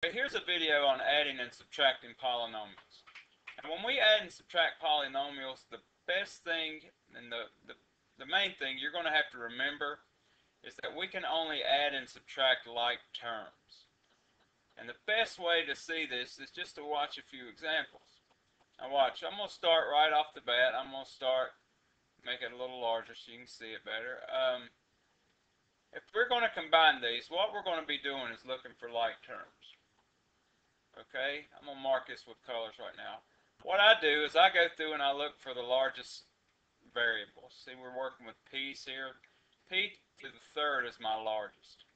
Here's a video on adding and subtracting polynomials. And when we add and subtract polynomials, the best thing and the main thing you're going to have to remember is that we can only add and subtract like terms. And the best way to see this is just to watch a few examples. Now watch, I'm going to start right off the bat. I'm going to make it a little larger so you can see it better. If we're going to combine these, what we're going to be doing is looking for like terms. Okay, I'm going to mark this with colors right now. What I do is I go through and I look for the largest variable. See, we're working with p's here. P to the third is my largest.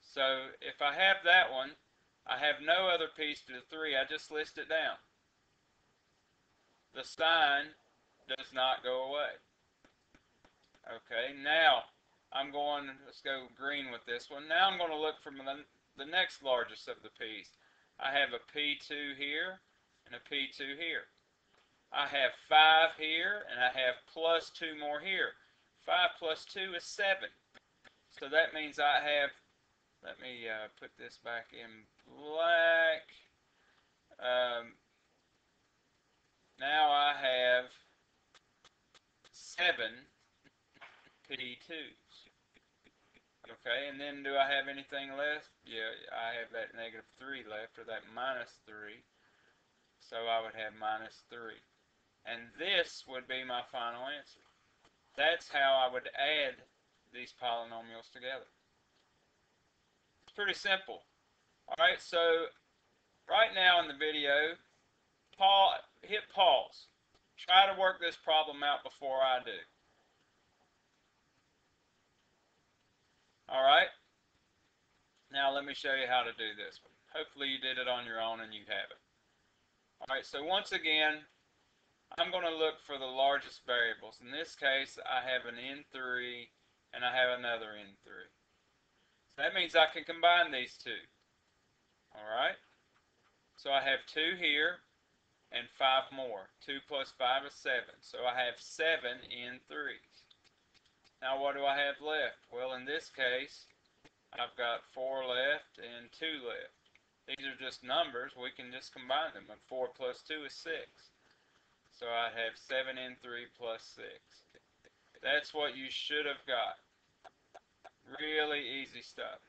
So if I have that one, I have no other p's to the 3. I just list it down. The sign does not go away. Okay, now let's go green with this one. Now I'm going to look for the next largest of the p's. I have a P2 here and a P2 here. I have 5 here and I have plus 2 more here. 5 plus 2 is 7. So that means I have, let me put this back in black. Now I have 7 P2s. Okay, and then do I have anything left? Yeah, I have that negative 3 left, or that minus 3. So I would have minus 3. And this would be my final answer. That's how I would add these polynomials together. It's pretty simple. Alright, so right now in the video, hit pause. Try to work this problem out before I do. Alright, now let me show you how to do this one. Hopefully you did it on your own and you have it. Alright, so once again, I'm going to look for the largest variables. In this case, I have an n3 and I have another n3. So that means I can combine these two. Alright, so I have 2 here and 5 more. 2 plus 5 is 7. So I have 7 n3s. Now what do I have left? Well, in this case, I've got 4 left and 2 left. These are just numbers. We can just combine them. And 4 plus 2 is 6. So I have 7 n3 plus 6. That's what you should have got. Really easy stuff.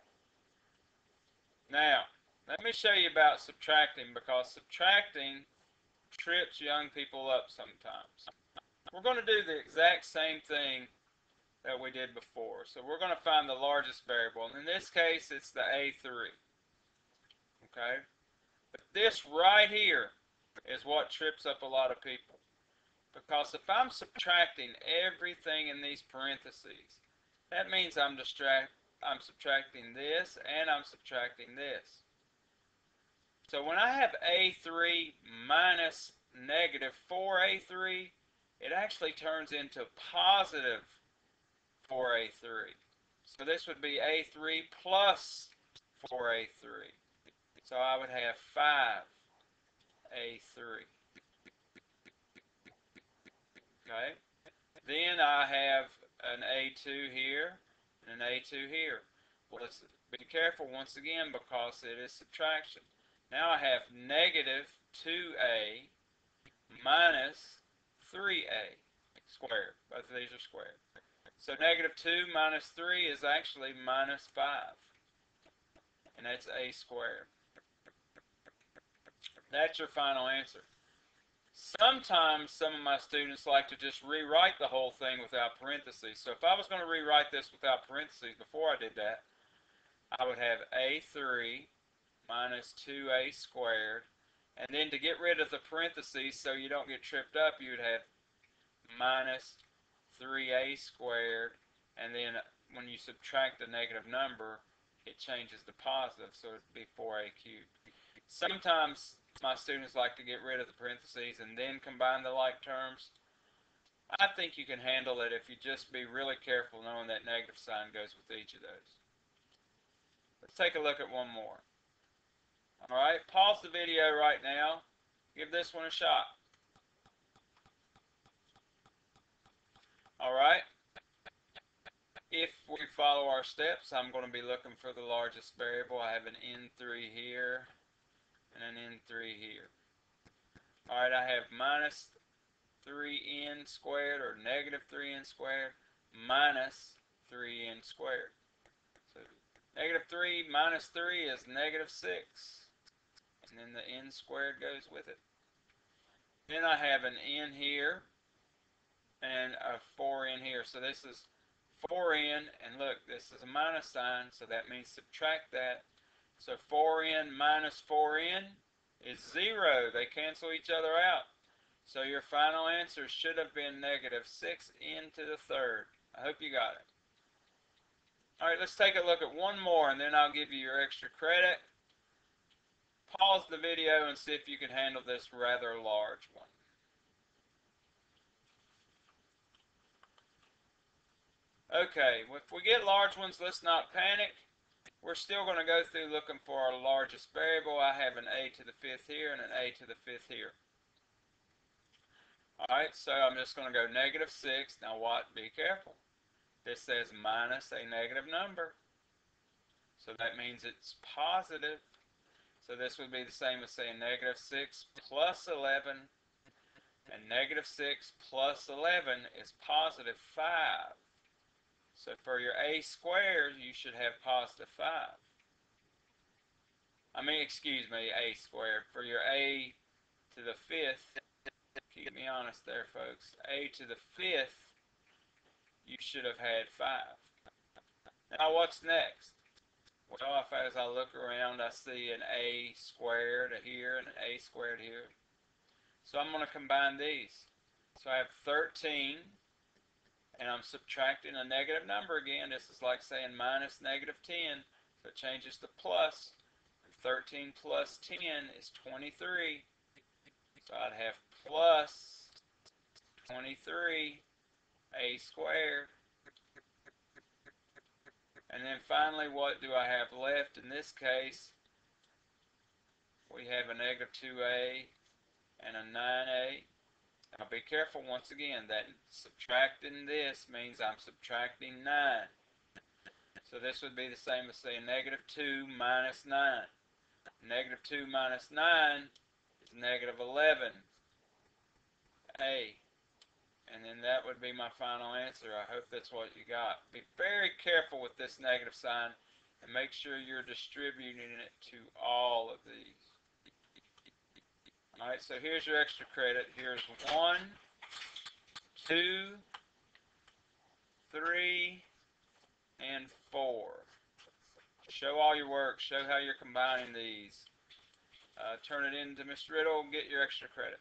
Now, let me show you about subtracting, because subtracting trips young people up sometimes. We're going to do the exact same thing that we did before. So we're going to find the largest variable. And in this case, it's the A3. Okay? But this right here is what trips up a lot of people. Because if I'm subtracting everything in these parentheses, that means I'm subtracting this and I'm subtracting this. So when I have A3 minus negative 4A3, it actually turns into positive 4A3. So this would be A3 plus 4A3. So I would have 5A3. Okay? Then I have an A2 here and an A2 here. Well, let's be careful once again because it is subtraction. Now I have negative 2A minus 3A squared. Both of these are squared. So negative 2 minus 3 is actually minus 5. And that's A squared. That's your final answer. Sometimes some of my students like to just rewrite the whole thing without parentheses. So if I was going to rewrite this without parentheses before I did that, I would have A3 minus 2A squared. And then to get rid of the parentheses so you don't get tripped up, you would have minus 3A squared. And then when you subtract the negative number, it changes to positive, so it would be 4A cubed. Sometimes my students like to get rid of the parentheses and then combine the like terms. I think you can handle it if you just be really careful knowing that negative sign goes with each of those. Let's take a look at one more. Alright, pause the video right now. Give this one a shot. Alright, if we follow our steps, I'm going to be looking for the largest variable. I have an n3 here an n3 here. Alright, I have minus 3n squared, or negative 3n squared, minus 3n squared. So negative 3 minus 3 is negative 6. And then the n squared goes with it. Then I have an n here and a 4n here. So this is 4n, and look, this is a minus sign, so that means subtract that. So 4n minus 4n is 0. They cancel each other out. So your final answer should have been negative 6n to the third. I hope you got it. Alright, let's take a look at one more, and then I'll give you your extra credit. Pause the video and see if you can handle this rather large one. Okay, if we get large ones, let's not panic. We're still going to go through looking for our largest variable. I have an a to the 5th here and an a to the 5th here. Alright, so I'm just going to go negative 6. Now what? Be careful. This says minus a negative number. So that means it's positive. So this would be the same as saying negative 6 plus 11. And negative 6 plus 11 is positive 5. So for your a squared, you should have positive 5. Excuse me, a squared. For your a to the 5th, keep me honest there, folks. A to the 5th, you should have had 5. Now what's next? Well, if as I look around, I see an a squared here and an a squared here. So I'm going to combine these. So I have 13, and I'm subtracting a negative number again. This is like saying minus negative 10, so it changes to plus. 13 plus 10 is 23. So I'd have plus 23 a squared. And then finally, what do I have left in this case? We have a negative 2a and a 9a. Now be careful once again, that subtracting this means I'm subtracting 9. So this would be the same as saying negative 2 minus 9. Negative 2 minus 9 is negative 11a. And then that would be my final answer. I hope that's what you got. Be very careful with this negative sign and make sure you're distributing it to all of these. Alright, so here's your extra credit. Here's 1, 2, 3, and 4. Show all your work. Show how you're combining these. Turn it in to Mr. Riddle and get your extra credit.